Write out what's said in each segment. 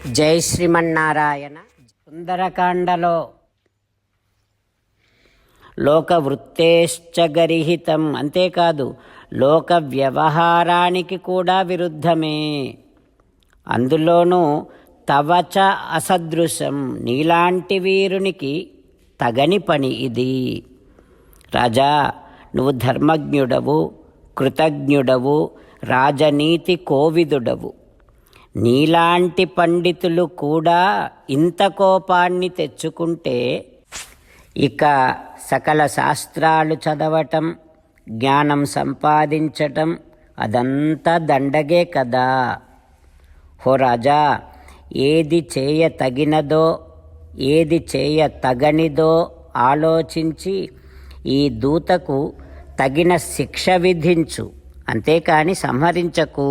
జై శ్రీమన్నారాయణ. సుందరకాండలో లోకవృత్తేశ్చ గరిహితం, అంతేకాదు లోక వ్యవహారానికి కూడా విరుద్ధమే. అందులోనూ తవచ అసదృశం, నీలాంటి వీరునికి తగని పని ఇది. రాజా, నువ్వు ధర్మజ్ఞుడవు, కృతజ్ఞుడవు, రాజనీతి కోవిదుడవు. నీలాంటి పండితులు కూడా ఇంత కోపాన్ని తెచ్చుకుంటే ఇక సకల శాస్త్రాలు చదవటం, జ్ఞానం సంపాదించటం అదంతా దండగే కదా. హో రాజా, ఏది చేయ తగినదో ఏది చేయ తగనిదో ఆలోచించి ఈ దూతకు తగిన శిక్ష విధించు, అంతేకాని సంహరించకు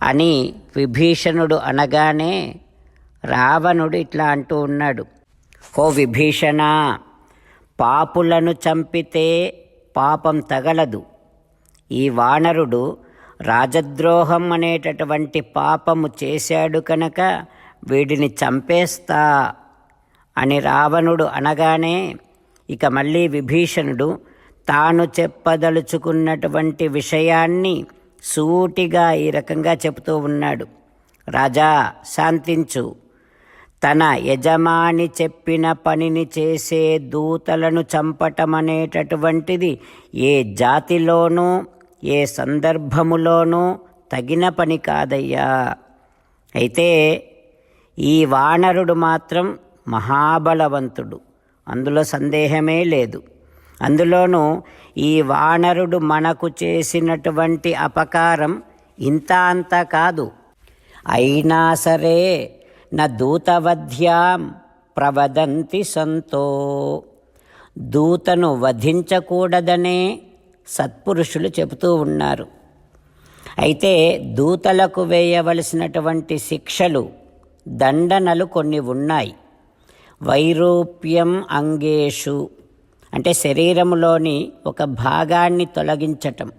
అని విభీషణుడు అనగానే రావణుడు ఇట్లా అంటూ ఉన్నాడు. ఓ విభీషణ, పాపులను చంపితే పాపం తగలదు. ఈ వానరుడు రాజద్రోహం అనేటటువంటి పాపము చేశాడు కనుక వీడిని చంపేస్తా అని రావణుడు అనగానే ఇక మళ్ళీ విభీషణుడు తాను చెప్పదలుచుకున్నటువంటి విషయాన్ని సూటిగా ఈ రకంగా చెబుతూ ఉన్నాడు. రాజా, శాంతించు. తన యజమాని చెప్పిన పనిని చేసే దూతలను చంపటం అనేటటువంటిది ఏ జాతిలోనూ ఏ సందర్భములోనూ తగిన పని కాదయ్యా. అయితే ఈ వానరుడు మాత్రం మహాబలవంతుడు, అందులో సందేహమే లేదు. అందులోనూ ఈ వానరుడు మనకు చేసినటువంటి అపకారం ఇంత అంత కాదు. అయినా సరే నా దూతవధ్యాం ప్రవదంతి సంతో, దూతను వధించకూడదనే సత్పురుషులు చెబుతూ ఉన్నారు. అయితే దూతలకు వేయవలసినటువంటి శిక్షలు, దండనలు కొన్ని ఉన్నాయి. వైరూప్యం అంగేషు అంటే శరీరములోని ఒక భాగాన్ని తొలగించటం,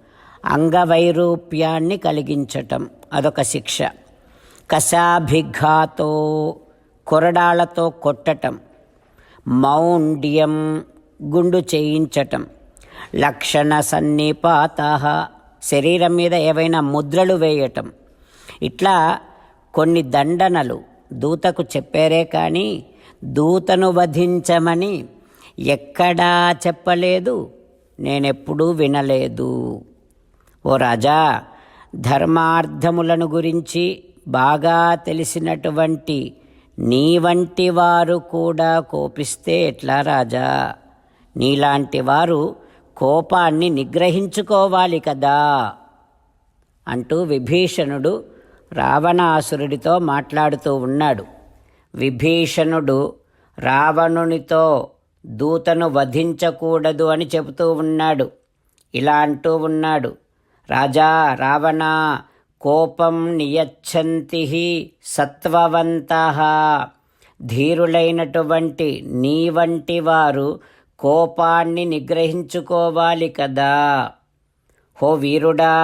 అంగవైరూప్యాన్ని కలిగించటం, అదొక శిక్ష. కశాభిఘాతో, కొరడాలతో కొట్టటం. మౌండ్యం, గుండు చేయించటం. లక్షణ సన్నిపాత, శరీరం మీద ఏవైనా ముద్రలు వేయటం. ఇట్లా కొన్ని దండనలు దూతకు చెప్పారే కానీ దూతను వధించమని ఎక్కడా చెప్పలేదు, నేనెప్పుడూ వినలేదు. ఓ రాజా, ధర్మార్థములను గురించి బాగా తెలిసినటువంటి నీ వంటి వారు కూడా కోపిస్తే ఎట్లా రాజా? నీలాంటి వారు కోపాన్ని నిగ్రహించుకోవాలి కదా అంటూ విభీషణుడు రావణాసురుడితో మాట్లాడుతూ ఉన్నాడు. విభీషణుడు రావణునితో దూతను వధించకూడదు అని చెబుతూ ఉన్నాడు. ఇలా అంటూ ఉన్నాడు. రాజా రావణ, కోపం నియచ్చంతి సత్వవంతః, ధీరులైనటువంటి నీ వంటి వారు కోపాన్ని నిగ్రహించుకోవాలి కదా. హో వీరుడా,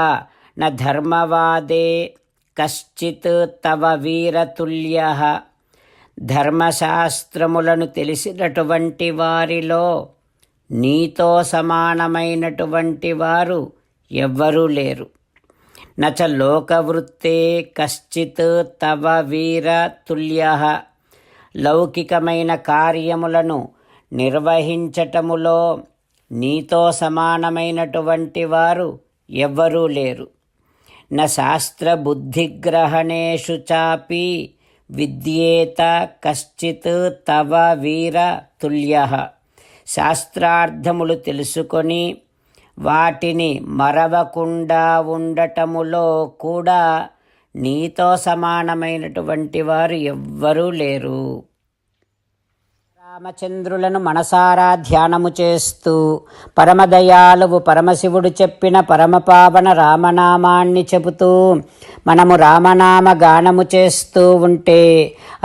న ధర్మవాదే కశ్చిత్ తవ వీరతుల్యః, ధర్మశాస్త్రములను తెలిసినటువంటి వారిలో నీతో సమానమైనటువంటి వారు ఎవ్వరూ లేరు. నచ లోకవృత్తే కశ్చిత్ తవ వీర తుల్యః, లౌకికమైన కార్యములను నిర్వహించటములో నీతో సమానమైనటువంటి వారు ఎవ్వరూ లేరు. న శాస్త్రబుద్ధిగ్రహణేషు చాపి విద్యేత కశ్చిత్ తవ వీర తుల్యః, శాస్త్రార్థములు తెలుసుకొని వాటిని మరవకుండా ఉండటములో కూడా నీతో సమానమైనటువంటి వారు ఎవ్వరూ లేరు. రామచంద్రులను మనసారా ధ్యానము చేస్తూ పరమదయాళువు పరమశివుడు చెప్పిన పరమపావన రామనామాన్ని చెబుతూ మనము రామనామ గానము చేస్తూ ఉంటే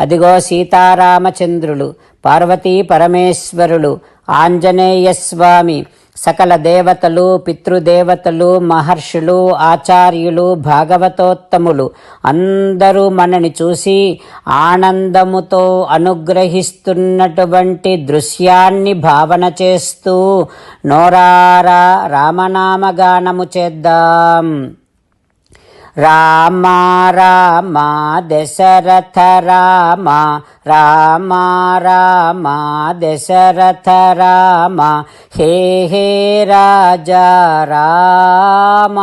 అదిగో సీతారామచంద్రులు, పార్వతీ పరమేశ్వరులు, ఆంజనేయస్వామి సకల దేవతలు, పితృదేవతలు, మహర్షులు, ఆచార్యులు, భాగవతోత్తములు అందరూ మనని చూసి ఆనందముతో అనుగ్రహిస్తున్నటువంటి దృశ్యాన్ని భావన చేస్తూ నోరారా రామనామగానము చేద్దాం. రామ రామ దశరథ రామ, రామ రామ దశరథ రామ, హే హే రాజా రామ,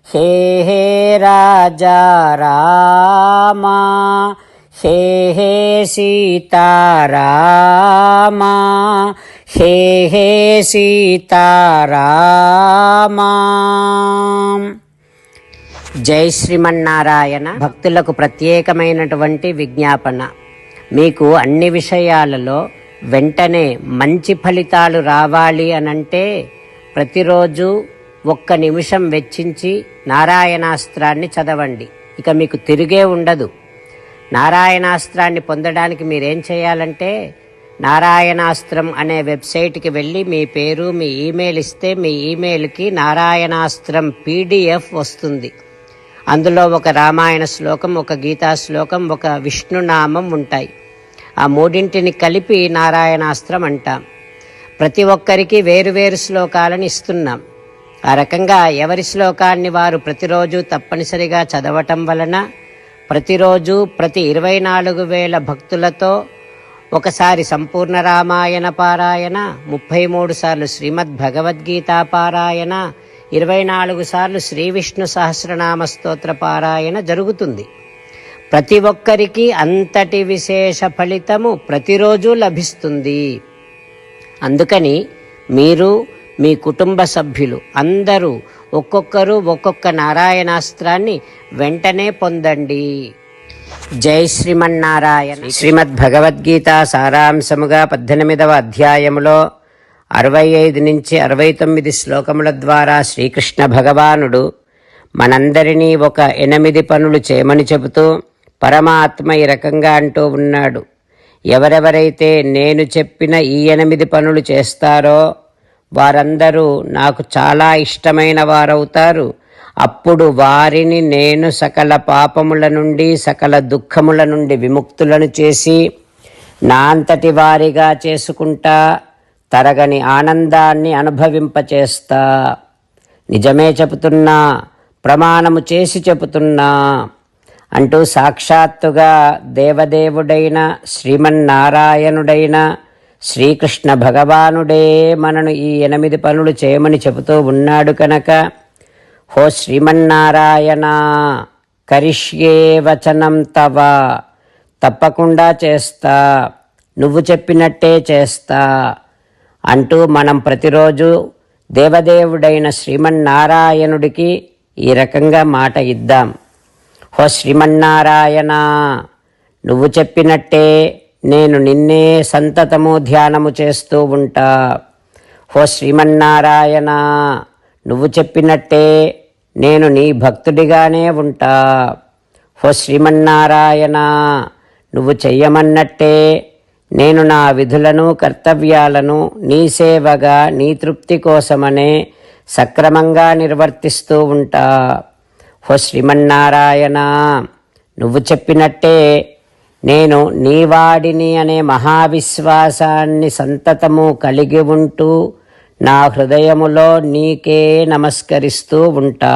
హే హే రాజా రామ, హే హే సీతారామ, హే హే సీతారామ. జై శ్రీమన్నారాయణ. భక్తులకు ప్రత్యేకమైనటువంటి విజ్ఞాపన. మీకు అన్ని విషయాలలో వెంటనే మంచి ఫలితాలు రావాలి అనంటే ప్రతిరోజు 1 నిమిషం వెచ్చించి నారాయణాస్త్రాన్ని చదవండి. ఇక మీకు తిరిగే ఉండదు. నారాయణాస్త్రాన్ని పొందడానికి మీరేం చేయాలంటే నారాయణాస్త్రం అనే వెబ్సైట్కి వెళ్ళి మీ పేరు, మీ ఈమెయిల్ ఇస్తే మీ ఈమెయిల్కి నారాయణాస్త్రం PDF వస్తుంది. అందులో ఒక రామాయణ శ్లోకం, ఒక గీతా శ్లోకం, ఒక విష్ణునామం ఉంటాయి. ఆ 3 కలిపి నారాయణాస్త్రం అంటాం. ప్రతి ఒక్కరికి వేరువేరు శ్లోకాలను ఇస్తున్నాం. ఆ రకంగా ఎవరి శ్లోకాన్ని వారు ప్రతిరోజు తప్పనిసరిగా చదవటం వలన ప్రతిరోజు ప్రతి 24,000 భక్తులతో ఒకసారి సంపూర్ణ రామాయణ పారాయణ, 33 సార్లు శ్రీమద్ భగవద్గీత పారాయణ, 24 సార్లు శ్రీ విష్ణు సహస్రనామ స్తోత్ర పారాయణ జరుగుతుంది. ప్రతి ఒక్కరికి అంతటి విశేష ఫలితము ప్రతిరోజు లభిస్తుంది. అందుకని మీరు, మీ కుటుంబ సభ్యులు అందరూ ఒక్కొక్కరు ఒక్కొక్క నారాయణాస్త్రాన్ని వెంటనే పొందండి. జై శ్రీమన్నారాయణ. శ్రీమద్ భగవద్గీత సారాంశముగా 18వ అధ్యాయములో 65 నుంచి 69 శ్లోకముల ద్వారా శ్రీకృష్ణ భగవానుడు మనందరినీ ఒక 8 పనులు చేయమని చెబుతూ పరమాత్మ ఈ రకంగా అంటూ ఉన్నాడు. ఎవరెవరైతే నేను చెప్పిన ఈ 8 పనులు చేస్తారో వారందరూ నాకు చాలా ఇష్టమైన వారవుతారు. అప్పుడు వారిని నేను సకల పాపముల నుండి, సకల దుఃఖముల నుండి విముక్తులను చేసి నా అంతటి వారిగా చేసుకుంటా, తరగని ఆనందాన్ని అనుభవింపచేస్తా. నిజమే చెబుతున్నా, ప్రమాణము చేసి చెబుతున్నా అంటూ సాక్షాత్తుగా దేవదేవుడైన శ్రీమన్నారాయణుడైన శ్రీకృష్ణ భగవానుడే మనను ఈ 8 పనులు చేయమని చెబుతూ ఉన్నాడు కనుక, హో శ్రీమన్నారాయణ, కరిష్యే వచనం తవ, తప్పకుండా చేస్తా, నువ్వు చెప్పినట్టే చేస్తా అంటూ మనం ప్రతిరోజు దేవదేవుడైన శ్రీమన్నారాయణుడికి ఈ రకంగా మాట ఇద్దాం. హో శ్రీమన్నారాయణ, నువ్వు చెప్పినట్టే నేను నిన్నే సంతతము ధ్యానము చేస్తూ ఉంటా. హో శ్రీమన్నారాయణ, నువ్వు చెప్పినట్టే నేను నీ భక్తుడిగానే ఉంటా. హో శ్రీమన్నారాయణ, నువ్వు చెయ్యమన్నట్టే నేను నా విధులను, కర్తవ్యాలను నీ సేవగా, నీ తృప్తి కోసమనే సక్రమంగా నిర్వర్తిస్తూ ఉంటా. హో శ్రీమన్నారాయణ, నువ్వు చెప్పినట్టే నేను నీవాడిని అనే మహావిశ్వాసాన్ని సంతతము కలిగి ఉంటూ నా హృదయములో నీకే నమస్కరిస్తూ ఉంటా.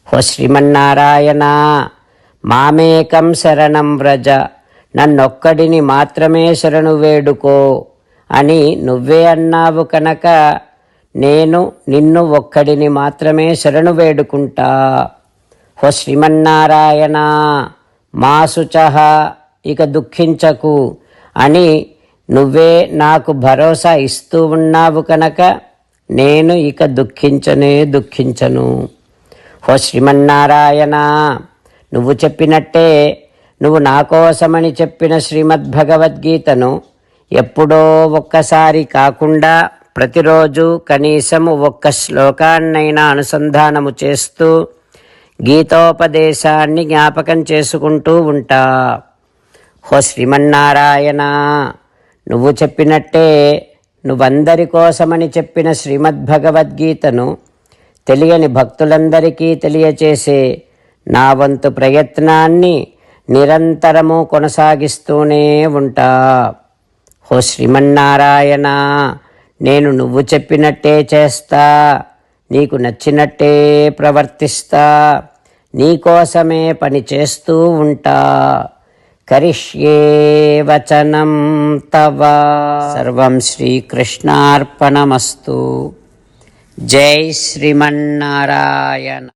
హో శ్రీమన్నారాయణ, మామేకం శరణం వ్రజ, నన్నొక్కడిని మాత్రమే శరణు వేడుకో అని నువ్వే అన్నావు కనుక నేను నిన్ను ఒక్కడిని మాత్రమే శరణు వేడుకుంటా. హో శ్రీమన్నారాయణ, మా శుచః, ఇక దుఃఖించకు అని నువ్వే నాకు భరోసా ఇస్తూ ఉన్నావు కనుక నేను ఇక దుఃఖించను. హో శ్రీమన్నారాయణ, నువ్వు చెప్పినట్టే నువ్వు నా కోసమని చెప్పిన శ్రీమద్భగవద్గీతను ఎప్పుడో ఒక్కసారి కాకుండా ప్రతిరోజు కనీసము 1 శ్లోకాన్నైనా అనుసంధానము చేస్తూ గీతోపదేశాన్ని జ్ఞాపకం చేసుకుంటూ ఉంటా. హో శ్రీమన్నారాయణ, నువ్వు చెప్పినట్టే నువ్వందరి కోసమని చెప్పిన శ్రీమద్భగవద్గీతను తెలియని భక్తులందరికీ తెలియచేసే నా వంతు ప్రయత్నాన్ని నిరంతరము కొనసాగిస్తూనే ఉంటా. ఓ శ్రీమన్నారాయణ, నేను నువ్వు చెప్పినట్టే చేస్తా, నీకు నచ్చినట్టే ప్రవర్తిస్తా, నీకోసమే పని చేస్తూ ఉంటా. కరిష్యే వచనం తవ. సర్వం శ్రీకృష్ణార్పణమస్తు. జై శ్రీమన్నారాయణ.